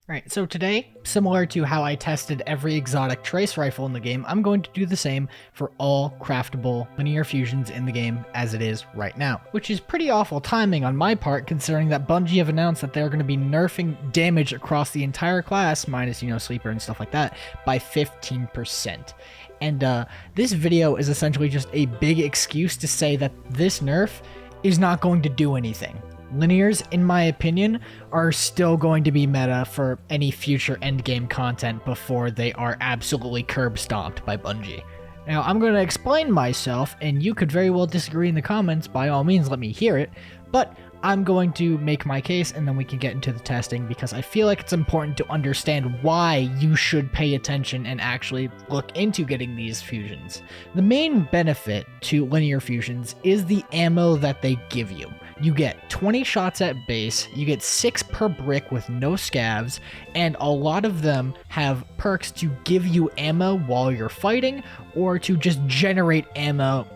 Right, so today, similar to how I tested every exotic trace rifle in the game, I'm going to do the same for all craftable linear fusions in the game as it is right now. Which is pretty awful timing on my part, considering that Bungie have announced that they're going to be nerfing damage across the entire class, minus, sleeper and stuff like that, by 15%. And this video is essentially just a big excuse to say that this nerf is not going to do anything. Linears, in my opinion, are still going to be meta for any future endgame content before they are absolutely curb stomped by Bungie. Now, I'm going to explain myself, and you could very well disagree in the comments. By all means, let me hear it, but I'm going to make my case and then we can get into the testing, because I feel like it's important to understand why you should pay attention and actually look into getting these fusions. The main benefit to linear fusions is the ammo that they give you. You get 20 shots at base, you get 6 per brick with no scavs, and a lot of them have perks to give you ammo while you're fighting, or to just generate ammo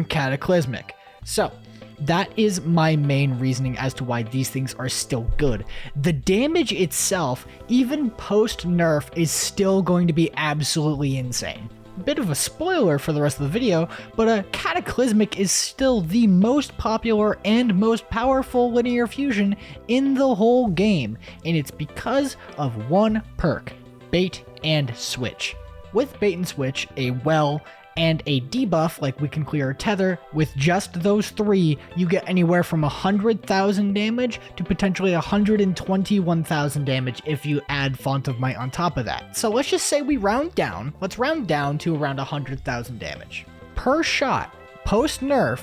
cataclysmic. So, that is my main reasoning as to why these things are still good. The damage itself, even post-nerf, is still going to be absolutely insane. Bit of a spoiler for the rest of the video, but a Cataclysmic is still the most popular and most powerful linear fusion in the whole game, and it's because of one perk, Bait and Switch. With Bait and Switch, a well, and a debuff, like we can clear a tether, with just those three, you get anywhere from 100,000 damage to potentially 121,000 damage if you add Font of Might on top of that. So let's just say we round down. Let's round down to around 100,000 damage. Per shot, post-nerf,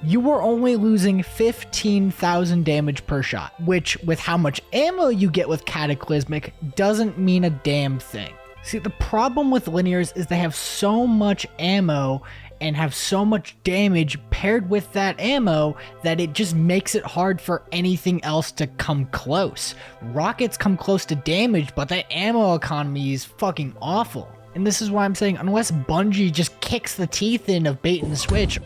you were only losing 15,000 damage per shot, which, with how much ammo you get with Cataclysmic, doesn't mean a damn thing. See, the problem with linears is they have so much ammo and have so much damage paired with that ammo that it just makes it hard for anything else to come close. Rockets come close to damage, but that ammo economy is fucking awful. And this is why I'm saying, unless Bungie just kicks the teeth in of Bait and Switch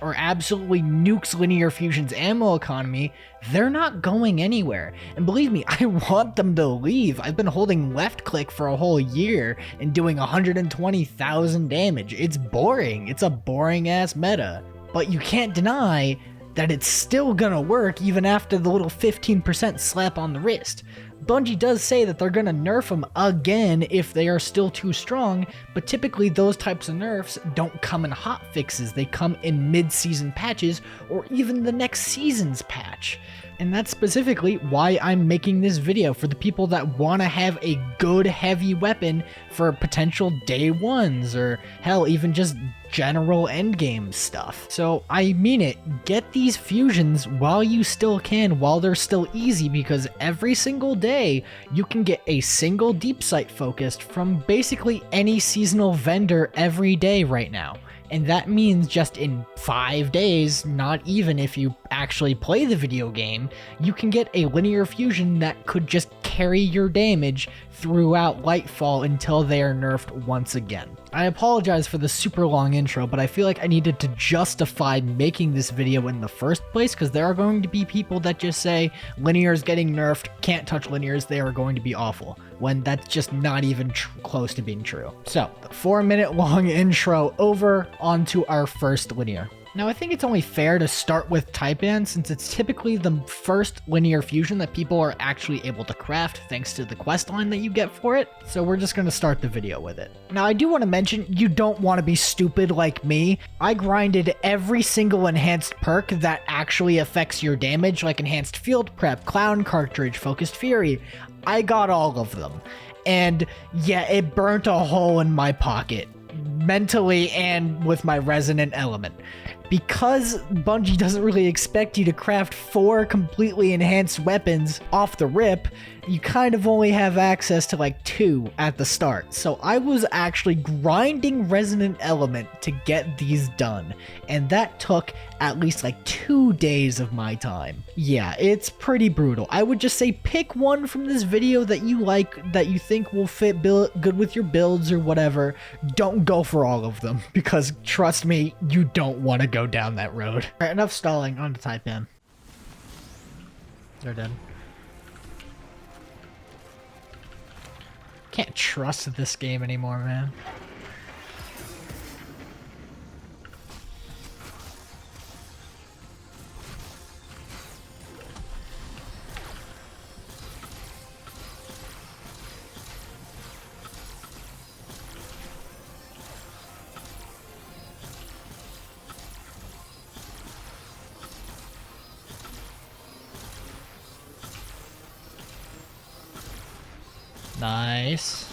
or absolutely nukes Linear Fusion's ammo economy, they're not going anywhere. And believe me, I want them to leave. I've been holding left click for a whole year and doing 120,000 damage. It's boring. It's a boring ass meta. But you can't deny that it's still gonna work even after the little 15% slap on the wrist. Bungie does say that they're gonna nerf them again if they are still too strong, but typically those types of nerfs don't come in hot fixes. They come in mid-season patches or even the next season's patch. And that's specifically why I'm making this video, for the people that want to have a good heavy weapon for potential day ones, or hell, even just general endgame stuff. So I mean it, get these fusions while you still can, while they're still easy, because every single day you can get a single deep sight focused from basically any seasonal vendor every day right now. And that means just in 5 days, not even if you actually play the video game, you can get a linear fusion that could just carry your damage throughout Lightfall until they are nerfed once again. I apologize for the super long intro, but I feel like I needed to justify making this video in the first place, because there are going to be people that just say linears getting nerfed, can't touch linears, they are going to be awful, when that's just not even close to being true. So, the 4-minute long intro over, onto our first linear. Now, I think it's only fair to start with Taipan, since it's typically the first linear fusion that people are actually able to craft thanks to the quest line that you get for it, so we're just going to start the video with it. Now, I do want to mention, you don't want to be stupid like me. I grinded every single enhanced perk that actually affects your damage, like Enhanced Field Prep, Clown Cartridge, Focused Fury. I got all of them, and yeah, it burnt a hole in my pocket, mentally and with my resonant element. Because Bungie doesn't really expect you to craft 4 completely enhanced weapons off the rip, you kind of only have access to like 2 at the start. So I was actually grinding Resonant Element to get these done, and that took at least like 2 days of my time. Yeah, it's pretty brutal. I would just say pick one from this video that you like, that you think will fit good with your builds or whatever. Don't go for all of them, because trust me, you don't want to go down that road. Alright, enough stalling, on to Taipan. They're dead. Can't trust this game anymore, man. Nice.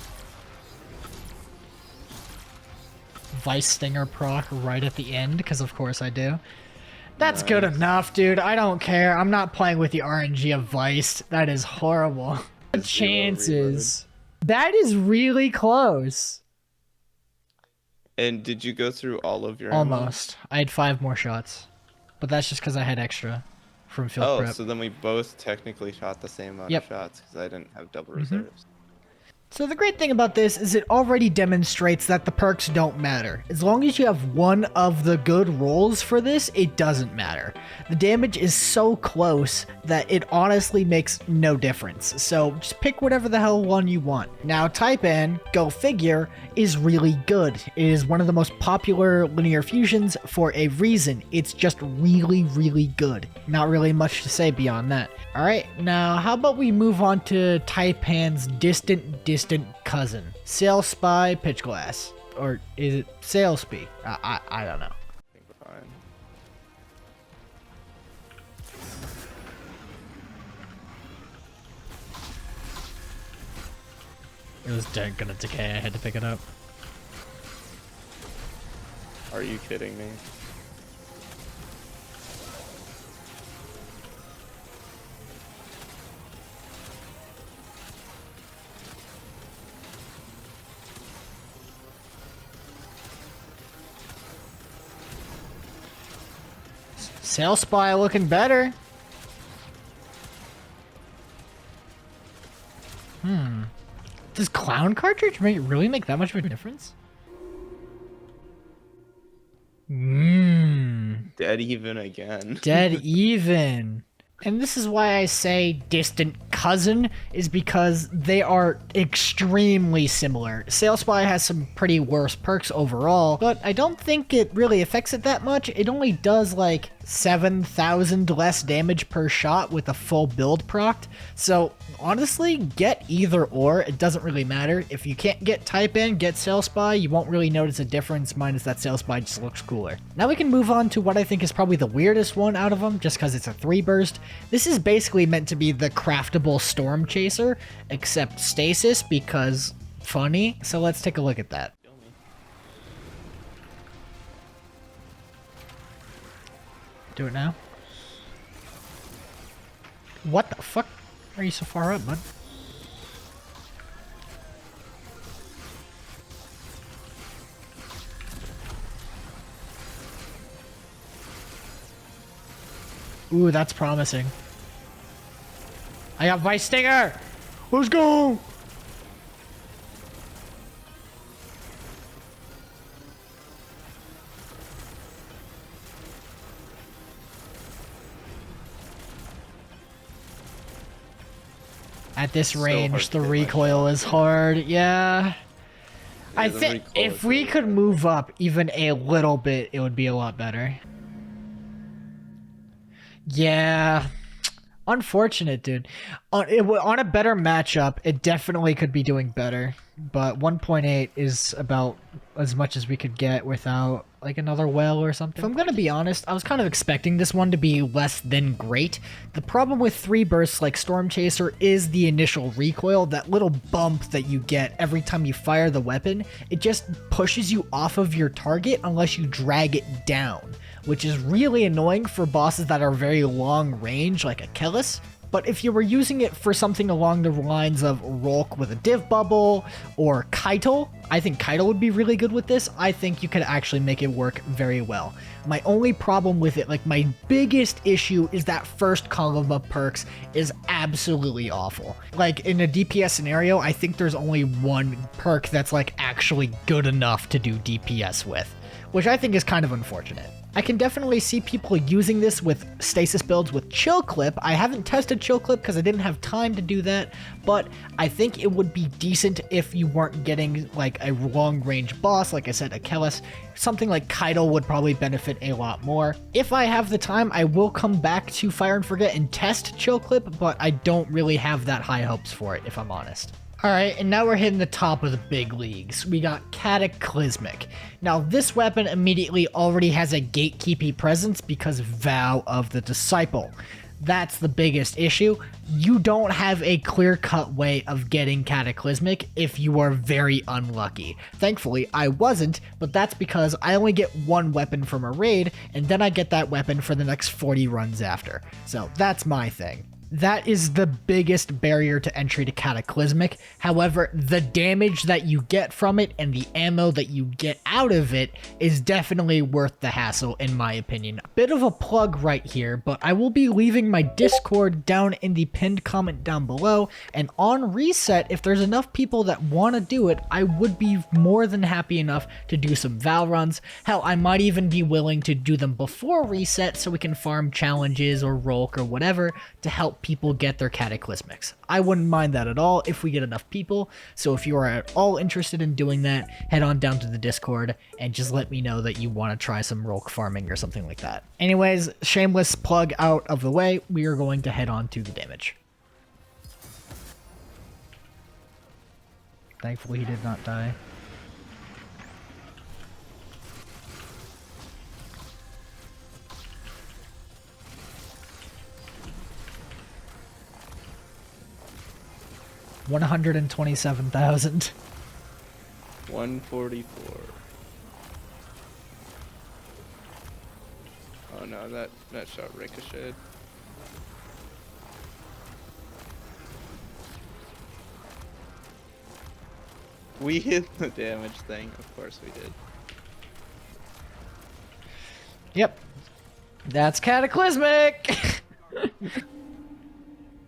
Vice Stinger proc right at the end, because of course I do. That's nice. Good enough, dude. I don't care. I'm not playing with the RNG of Vice. That is horrible. The chances. That is really close. And did you go through all of your Almost. Ammo? I had 5 more shots. But that's just because I had extra from field prep. Oh, so then we both technically shot the same amount of shots because I didn't have double reserves. So the great thing about this is it already demonstrates that the perks don't matter. As long as you have one of the good rolls for this, it doesn't matter. The damage is so close that it honestly makes no difference. So just pick whatever the hell one you want. Now Taipan, go figure, is really good. It is one of the most popular linear fusions for a reason. It's just really, really good. Not really much to say beyond that. Alright, now how about we move on to Taipan's distant cousin, Sail Spy Pitch Glass, or is it Sail Spy? I don't know. I think we're fine. It was gonna decay. I had to pick it up. Are you kidding me? Sail Spy looking better. Does Clown Cartridge really make that much of a difference? Dead even again. Dead even. And this is why I say distant cousin, is because they are extremely similar. Sail Spy has some pretty worse perks overall, but I don't think it really affects it that much. It only does like 7,000 less damage per shot with a full build proc. So honestly, get either or. It doesn't really matter. If you can't get Taipan, get Sail Spy. You won't really notice a difference, minus that Sail Spy just looks cooler. Now we can move on to what I think is probably the weirdest one out of them, just because it's a 3 burst. This is basically meant to be the craftable Storm Chaser, except stasis, because funny. So let's take a look at that. Do it now. What the fuck? Why are you so far up, bud? Ooh, that's promising. I got Vice Stinger! Let's go! At this range, the recoil is hard. Yeah. I think if we could move up even a little bit, it would be a lot better. Yeah. Unfortunate, dude. On a better matchup, it definitely could be doing better. But 1.8 is about as much as we could get without like another well or something. If I'm gonna be honest, I was kind of expecting this one to be less than great. The problem with 3 bursts like Storm Chaser is the initial recoil, that little bump that you get every time you fire the weapon. It just pushes you off of your target unless you drag it down, which is really annoying for bosses that are very long range like Achilles. But if you were using it for something along the lines of Rolk with a div bubble or Keitel, I think Keitel would be really good with this. I think you could actually make it work very well. My only problem with it, like my biggest issue, is that first column of perks is absolutely awful. Like in a DPS scenario, I think there's only one perk that's like actually good enough to do DPS with, which I think is kind of unfortunate. I can definitely see people using this with stasis builds with Chill Clip. I haven't tested Chill Clip because I didn't have time to do that, but I think it would be decent if you weren't getting like a long range boss, like I said, Achilles. Something like Keitel would probably benefit a lot more. If I have the time, I will come back to Fire and Forget and test Chill Clip, but I don't really have that high hopes for it, if I'm honest. Alright, and now we're hitting the top of the big leagues. We got Cataclysmic. Now, this weapon immediately already has a gatekeepy presence because Vow of the Disciple. That's the biggest issue. You don't have a clear-cut way of getting Cataclysmic if you are very unlucky. Thankfully, I wasn't, but that's because I only get one weapon from a raid, and then I get that weapon for the next 40 runs after. So that's my thing. That is the biggest barrier to entry to Cataclysmic. However, the damage that you get from it and the ammo that you get out of it is definitely worth the hassle, in my opinion. Bit of a plug right here, but I will be leaving my Discord down in the pinned comment down below, and on reset, if there's enough people that want to do it, I would be more than happy enough to do some Val runs. Hell, I might even be willing to do them before reset so we can farm challenges or Rolk or whatever to help people get their Cataclysmics. I wouldn't mind that at all if we get enough people, so if you are at all interested in doing that, head on down to the Discord and just let me know that you want to try some Rolk farming or something like that. Anyways, shameless plug out of the way, we are going to head on to the damage. Thankfully he did not die. $127,000. 144. Oh no, that shot ricocheted. We hit the damage thing, of course we did. Yep. That's Cataclysmic!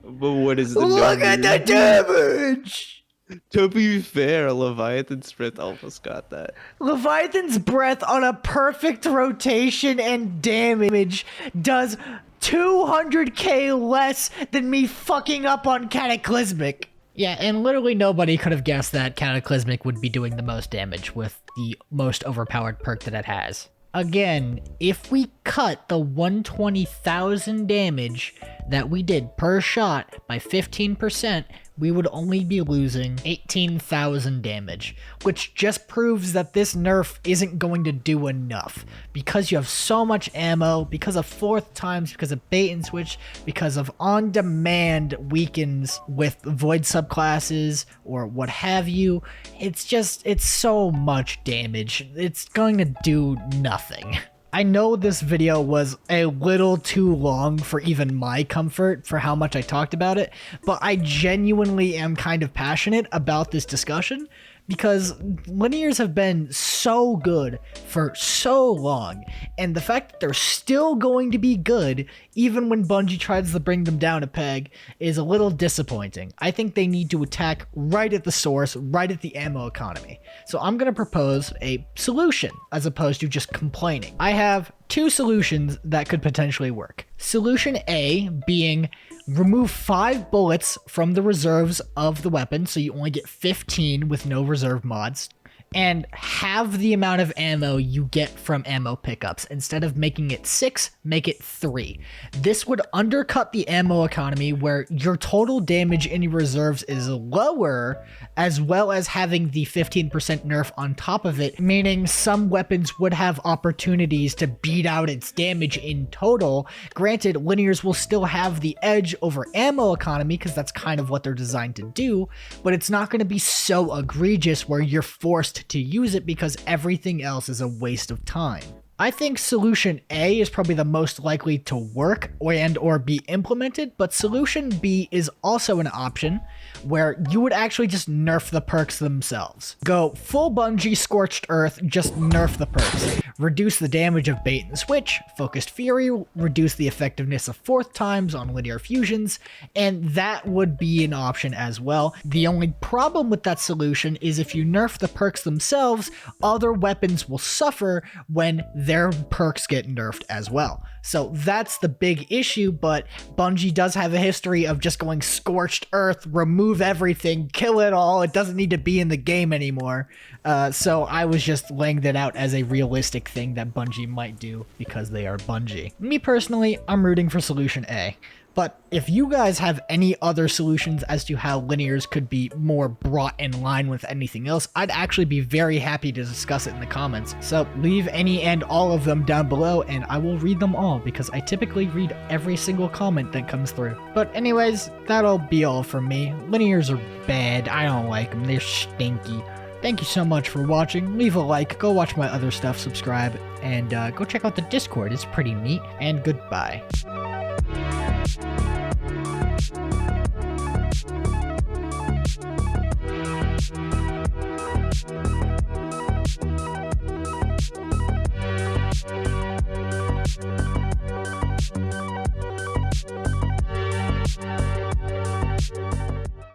But what is the Look at the damage! To be fair, Leviathan's Breath almost got that. Leviathan's Breath on a perfect rotation and damage does 200k less than me fucking up on Cataclysmic. Yeah, and literally nobody could have guessed that Cataclysmic would be doing the most damage with the most overpowered perk that it has. Again, if we cut the 120,000 damage that we did per shot by 15%, we would only be losing 18,000 damage, which just proves that this nerf isn't going to do enough. Because you have so much ammo, because of fourth times, because of bait and switch, because of on-demand weakens with void subclasses or what have you, it's so much damage. It's going to do nothing. I know this video was a little too long for even my comfort for how much I talked about it, but I genuinely am kind of passionate about this discussion because linears have been so good for so long, and the fact that they're still going to be good even when Bungie tries to bring them down a peg is a little disappointing. I think they need to attack right at the source, right at the ammo economy. So I'm going to propose a solution as opposed to just complaining. I have two solutions that could potentially work. Solution A being remove 5 bullets from the reserves of the weapon, so you only get 15 with no reserve mods, and halve the amount of ammo you get from ammo pickups. Instead of making it 6, make it 3. This would undercut the ammo economy where your total damage in your reserves is lower, as well as having the 15% nerf on top of it, meaning some weapons would have opportunities to beat out its damage in total. Granted, linears will still have the edge over ammo economy because that's kind of what they're designed to do, but it's not going to be so egregious where you're forced to use it because everything else is a waste of time. I think solution A is probably the most likely to work or be implemented, but solution B is also an option, where you would actually just nerf the perks themselves. Go full Bungie Scorched Earth, just nerf the perks. Reduce the damage of Bait and Switch, Focused Fury, reduce the effectiveness of 4th times on linear fusions, and that would be an option as well. The only problem with that solution is if you nerf the perks themselves, other weapons will suffer when their perks get nerfed as well. So that's the big issue, but Bungie does have a history of just going Scorched Earth, remove everything, kill it all, it doesn't need to be in the game anymore. So I was just laying that out as a realistic thing that Bungie might do because they are Bungie. Me personally, I'm rooting for Solution A. But if you guys have any other solutions as to how linears could be more brought in line with anything else, I'd actually be very happy to discuss it in the comments. So leave any and all of them down below and I will read them all because I typically read every single comment that comes through. But anyways, that'll be all from me. Linears are bad. I don't like them. They're stinky. Thank you so much for watching. Leave a like, go watch my other stuff, subscribe, and go check out the Discord. It's pretty neat. And goodbye.